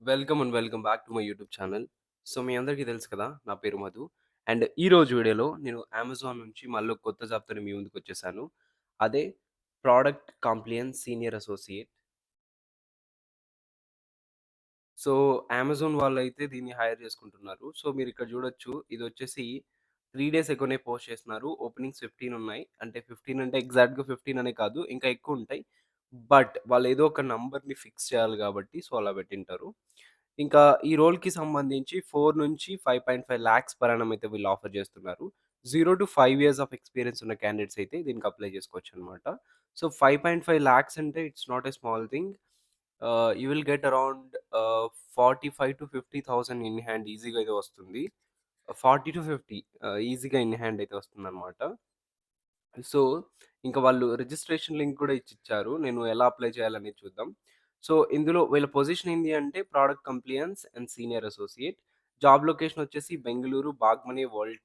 Welcome back to my YouTube channel. So, మీ అందరికీ తెలుసు కదా! నా పేరు మధు. అండ్ ఈరోజు వీడియోలో నేను అమెజాన్ నుంచి మళ్ళీ ఒక కొత్త జాబ్‌తోని మీ ముందుకొచ్చేసాను. అదే product compliance senior associate. So, Amazon వాళ్ళైతే దీన్ని హైర్ చేసుకుంటున్నారు. సో, మీరిక్కడ చూడొచ్చు. ఇదొచ్చేసి 3 డేస్ ఎగోనే పోస్ట్ చేస్తున్నారు. ఓపెనింగ్స్ 15 ఉన్నాయి. అంటే 15 అంటే ఎగ్జాక్ట్‌గా 15 అనే కాదు. ఇంకా ఎక్కువుంటాయి. బట్ వాళ్ళేదో ఒక నంబర్‌ని ఫిక్స్ చేయాలి గాబట్టి సో, అలా పెట్టింటారు. ఇంకా ఈ రోల్‌కి సంబంధించి 4-5.5 లాక్స్ పర్ యానమ్ అయితే వీళ్ళు ఆఫర్ చేస్తున్నారు. 0-5 ఇయర్స్ ఆఫ్ ఎక్స్‌పీరియన్స్ ఉన్న క్యాండిడేట్స్ అయితే దీనికి అప్లై చేసుకోవచ్చనమాట. సో, 5.5 లాక్స్ అంటే it's not a small thing. You will get around 45,000-50,000 in hand ఈజీగా అయితే వస్తుంది. 40-50 ఈజీగా ఇన్ హ్యాండ్ అయితే వస్తుందనమాట. సో, ఇంక వాళ్ళు రిజిస్ట్రేషన్ లింక్ కూడా ఇచ్చిచ్చారు. నేను ఎలా అప్లై చేయాలనేది చూద్దాం. సో, ఇందులో వీళ్ళ పొజిషన్ ఏంది అంటే product compliance and senior associate. Job location వచ్చేసి Bengaluru Bagmane world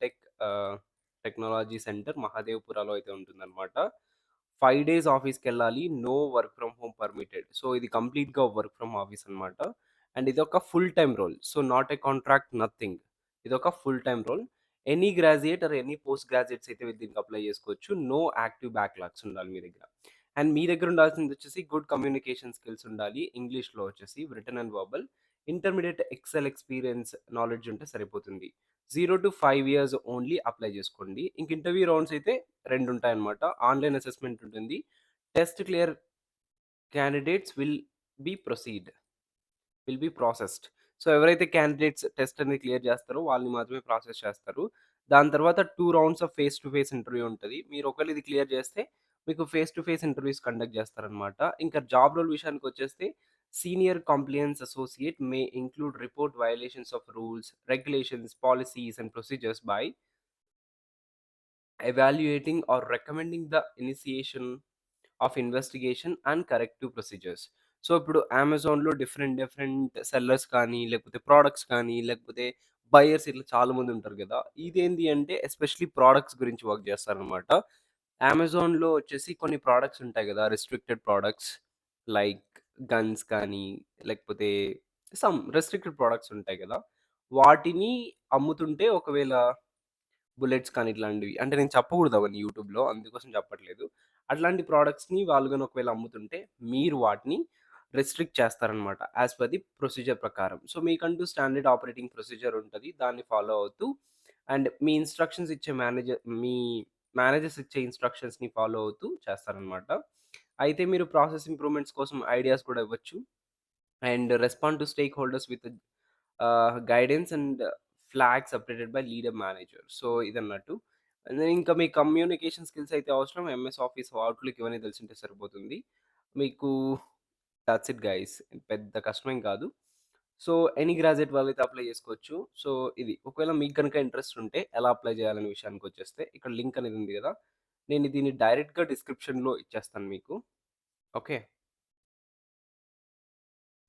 technology centre మహాదేవపురాలో అయితే ఉంటుందనమాట. 5 డేస్ ఆఫీస్‌కెళ్ళాలి. No work from home permitted. So, ఇది కంప్లీట్‌గా వర్క్ ఫ్రమ్ ఆఫీస్ అనమాట. అండ్ ఇదొక full time role. So, not a contract nothing. ఇదొక full time role. Any graduate or any post graduates అయితే దీనికి అప్లై చేసుకోవచ్చు. నో యాక్టివ్ బ్యాక్‌లాగ్స్ ఉండాలి మీ దగ్గర. అండ్ మీ దగ్గర ఉండాల్సిందొచ్చేసి గుడ్ కమ్యూనికేషన్ స్కిల్స్ ఉండాలి. ఇంగ్లీష్‌లో వచ్చేసి written and verbal. Intermediate excel experience knowledge ఉంటే సరిపోతుంది. 0-5 ఇయర్స్ ఓన్లీ అప్లై చేసుకోండి. ఇంక ఇంటర్వ్యూ రౌండ్స్ అయితే 2 ఉంటాయన్నమాట. ఆన్‌లైన్ అసెస్మెంట్ ఉంటుంది. Test clear candidates will be processed. So, ఎవరైతే క్యాండిడేట్స్ టెస్ట్ అనేది క్లియర్ చేస్తారో వాళ్ళని మాత్రమే ప్రాసెస్ చేస్తారు. దాని తర్వాత 2 rounds of face to face interview ఉంటది. మీరు ఒకవేళ ఇది క్లియర్ చేస్తే మీకు face to face interviews conduct చేస్తారనమాట. ఇంకా జాబ్ రోల్ విషయానికొచ్చేస్తే senior compliance associate may include report violations of rules, regulations, policies and procedures by evaluating or recommending the initiation of investigation and corrective procedures. So, ఇప్పుడు అమెజాన్‌లో different sellers కానీ, లేకపోతే products కానీ, లేకపోతే buyers ఇట్లా చాలా మంది ఉంటారు గదా! ఇదేంది అంటే ఎస్పెషల్లీ ప్రొడక్ట్స్ గురించి వర్క్ చేస్తారనమాట. అమెజాన్‌లో వచ్చేసి కొన్ని ప్రొడక్ట్స్ ఉంటాయి గదా! రిస్ట్రిక్టెడ్ ప్రొడక్ట్స్ లైక్ గన్స్ కానీ, లేకపోతే సమ్ రిస్ట్రిక్టెడ్ ప్రొడక్ట్స్ ఉంటాయి గదా! వాటిని అమ్ముతుంటే ఒకవేళ బుల్లెట్స్ కానీ ఇట్లాంటివి. అంటే నేను చెప్పకూడదు అవన్నీ యూట్యూబ్‌లో అందుకోసం చెప్పట్లేదు. అట్లాంటి ప్రొడక్ట్స్‌ని వాళ్ళు గాని ఒకవేళ అమ్ముతుంటే మీరు వాటిని రెస్ట్రిక్ట్ చేస్తారనమాట. యాస్ పర్ ది ప్రొసీజర్ ప్రకారం. సో, మీకంటూ స్టాండర్డ్ ఆపరేటింగ్ ప్రొసీజర్ ఉంటది. దాన్ని ఫాలో అవుతూ అండ్ మీ ఇన్‌స్ట్రక్షన్స్ ఇచ్చే మీ మేనేజర్స్ ఇచ్చే ఇన్‌స్ట్రక్షన్స్‌ని ఫాలో అవుతూ చేస్తారనమాట. అయితే మీరు ప్రాసెస్ ఇంప్రూవ్‌మెంట్స్ కోసం ఐడియాస్ కూడా ఇవ్వచ్చు. And respond to stakeholders with guidance and flags updated by leader manager. So, ఇదన్నట్టు. అండ్ దెన్ ఇంకా మీ కమ్యూనికేషన్ స్కిల్స్ అయితే అవసరం. ఎంఎస్ ఆఫీస్, అవుట్‌లుక్ ఇవన్నీ తెలిసుంటే సరిపోతుంది. మీకు దట్స్ ఇట్ గైస్. పెద్ద కష్టమేం కాదు. సో, ఎనీ గ్రాడ్యుయేట్ వాళ్ళైతే అప్లై చేసుకోవచ్చు. సో, ఇది. ఒకవేళ మీకు గనుక ఇంట్రెస్ట్ ఉంటే ఎలా అప్లై చేయాలనే విషయానికొచ్చేస్తే ఇక్కడ లింక్ అనేది ఉంది గదా! నేను దీన్ని డైరెక్ట్‌గా డిస్క్రిప్షన్‌లో ఇచ్చేస్తాను మీకు. Okay.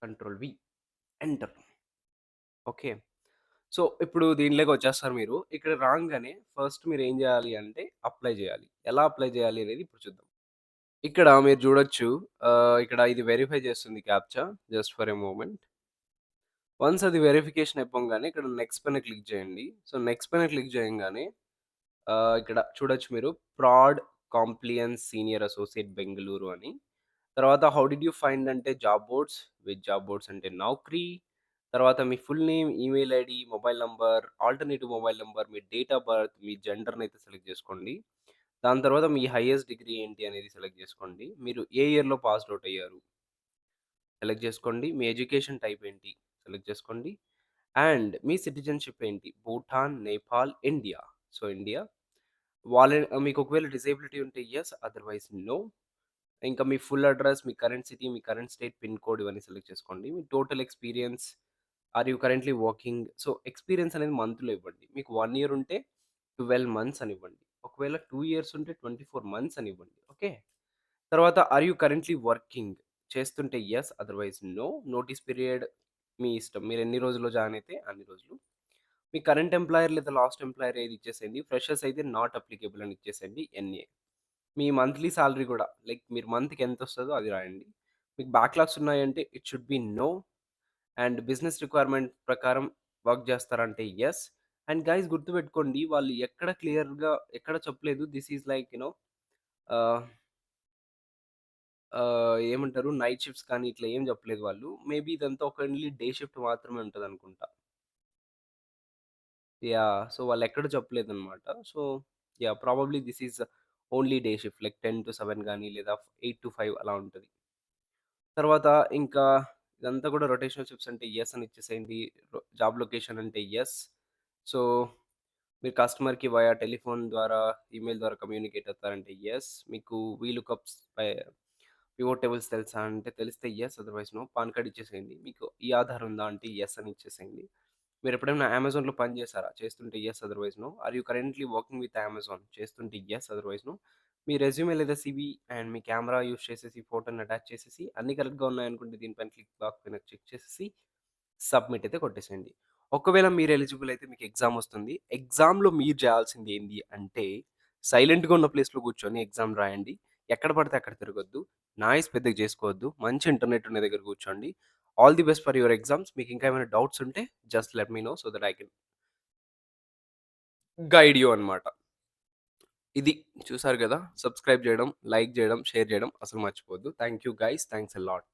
Control V. Enter. Okay. So, ఇప్పుడు దీనిలోకొచ్చేస్తారు మీరు. ఇక్కడ రాంగానే ఫస్ట్ మీరేం జేయాలి అంటే అప్లై జేయాలి. ఎలా అప్లై జేయాలి అనేది ఇప్పుడు చూద్దాం. ఇక్కడ మీరు జూడొచ్చు ఇక్కడ ఇది వెరిఫై చేస్తుంది captcha. Just for a moment. Once అది వెరిఫికేషన్ అయిపోంగానే ఇక్కడ నెక్స్ట్ పైన క్లిక్ చేయండి. సో, నెక్స్ట్ పైన క్లిక్ చేయంగానే ఇక్కడ చూడొచ్చు మీరు ప్రాడ్ కాంప్లియన్స్ సీనియర్ అసోసియేట్ బెంగుళూరు అని. తర్వాత హౌ డిడ్ యూ ఫైండ్ అంటే job boards, with job boards అంటే నౌకరీ. తర్వాత మీ full name, email ID, mobile number, alternative mobile number, మీ డేట్ ఆఫ్ బర్త్, మీ జెండర్‌నైతే సెలెక్ట్ చేసుకోండి. దాని తర్వాత మీ హైయెస్ట్ డిగ్రీ ఏంటి అనేది సెలెక్ట్ చేసుకోండి. మీరు ఏ ఇయర్‌లో పాస్డ్ ఔట్ అయ్యారు సెలెక్ట్ చేసుకోండి. మీ ఎడ్యుకేషన్ టైప్ ఏంటి సెలెక్ట్ చేసుకోండి. అండ్ మీ సిటిజన్‌షిప్ ఏంటి? Bhutan, Nepal, India. So, India. మీకు ఒకవేళ డిసేబిలిటీ ఉంటే యెస్. Otherwise no. ఇంకా మీ ఫుల్ అడ్రెస్, మీ కరెంట్ సిటీ, మీ కరెంట్ స్టేట్, పిన్ కోడ్ ఇవన్నీ సెలెక్ట్ చేసుకోండి. మీ total experience, are you currently working? So, experience అనేది మంత్‌లో ఇవ్వండి. మీకు 1 ఇయర్ ఉంటే 12 మంత్స్ అనివ్వండి. ఒకవేళ 2 ఇయర్స్ ఉంటే 24 మంత్స్ అనివ్వండి. ఓకే. తర్వాత ఆర్ యూ కరెంట్‌లీ వర్కింగ్? చేస్తుంటే yes. Otherwise no. Notice period మీ ఇష్టం. మీరు ఎన్ని రోజుల్లో జాయిన్ అయితే అన్ని రోజులు. మీ కరెంట్ ఎంప్లాయర్ లేదా లాస్ట్ ఎంప్లాయర్ ఏది ఇచ్చేసేయండి. ఫ్రెషర్స్ అయితే నాట్ అప్లికేబుల్ అని ఇచ్చేసేయండి. ఎన్ఏ. మీ మంత్లీ సాలరీ గూడా లైక్ మీరు మంత్‌కి ఎంతొస్తదో అది రాయండి. మీకు బ్యాక్‌లాగ్స్ ఉన్నాయంటే it should be no. And business requirement ప్రకారం వర్క్ చేస్తారంటే యెస్. అండ్ గైస్ గుర్తుపెట్టుకోండి వాళ్ళు ఎక్కడ క్లియర్‌గా ఎక్కడ చెప్పలేదు. దిస్ ఈస్ లైక్ ఆహ్, ఏమంటారు నైట్ షిఫ్ట్స్ కానీ ఇట్లా ఏం చెప్పలేదు వాళ్ళు. మేబీ ఇదంతా ఒక ఓన్లీ డే షిఫ్ట్ మాత్రమే ఉంటదనుకుంటా. యాహ్! సో వాళ్ళెక్కడ చెప్పలేదనమాట. So probably this is only day shift like 10-7 గాని లేదా 8-5 అలా ఉంటది. తర్వాత ఇంకా ఇదంతా కూడా రొటేషనల్ షిఫ్ట్స్ అంటే యెస్ అని ఇచ్చేసేయండి. జాబ్ లొకేషన్ అంటే యెస్. సో మీరు కస్టమర్‌కి వయా టెలిఫోన్ ద్వారా, ఈమెయిల్ ద్వారా కమ్యూనికేట్ అవుతారంటే యెస్. మీకు వీలుకప్స్ పివోట్ టేబుల్స్ తెలుసా అంటే తెలిస్తే yes. Otherwise no. PAN card ఇచ్చేసేయండి. మీకు ఈ ఆధార్ ఉందా అంటే యెస్ అని ఇచ్చేసేయండి. మీరెప్పుడైనా అమెజాన్‌లో పని చేశారా? చేస్తుంటే yes. Otherwise no. Are you currently working with Amazon? చేస్తుంటే యెస్. Otherwise no. మీ రెజ్యూమే లేదా సీవీ అండ్ మీ కెమెరా యూజ్ చేసేసి ఫోటోని అటాచ్ చేసేసి అన్నీ కరెక్ట్‌గా ఉన్నాయనుకుంటే దీనిపైన క్లిక్ బాక్ పైన చెక్ చేసేసి సబ్మిట్ అయితే కొట్టేసేయండి. ఒకవేళ మీరు ఎలిజిబుల్ అయితే మీకు ఎగ్జామ్ వస్తుంది. ఎగ్జామ్‌లో మీరు చేయాల్సింది ఏంది అంటే సైలెంట్‌గా ఉన్న ప్లేస్‌లో కూర్చొని ఎగ్జామ్ రాయండి. ఎక్కడ పడితే అక్కడ తిరగొద్దు. నాయిస్ పెద్దగా చేసుకోవద్దు. మంచి ఇంటర్నెట్ ఉన్న దగ్గర కూర్చోండి. All the best for your exams. మీకు ఇంకా ఏమైనా డౌట్స్ ఉంటే just let me know so that I can guide you అన్నమాట. ఇది చూసారు గదా! సబ్స్క్రైబ్ జేయడం, లైక్ జేయడం, షేర్ జేయడం అసలు మర్చిపోవద్దు. Thank you guys. Thanks a lot.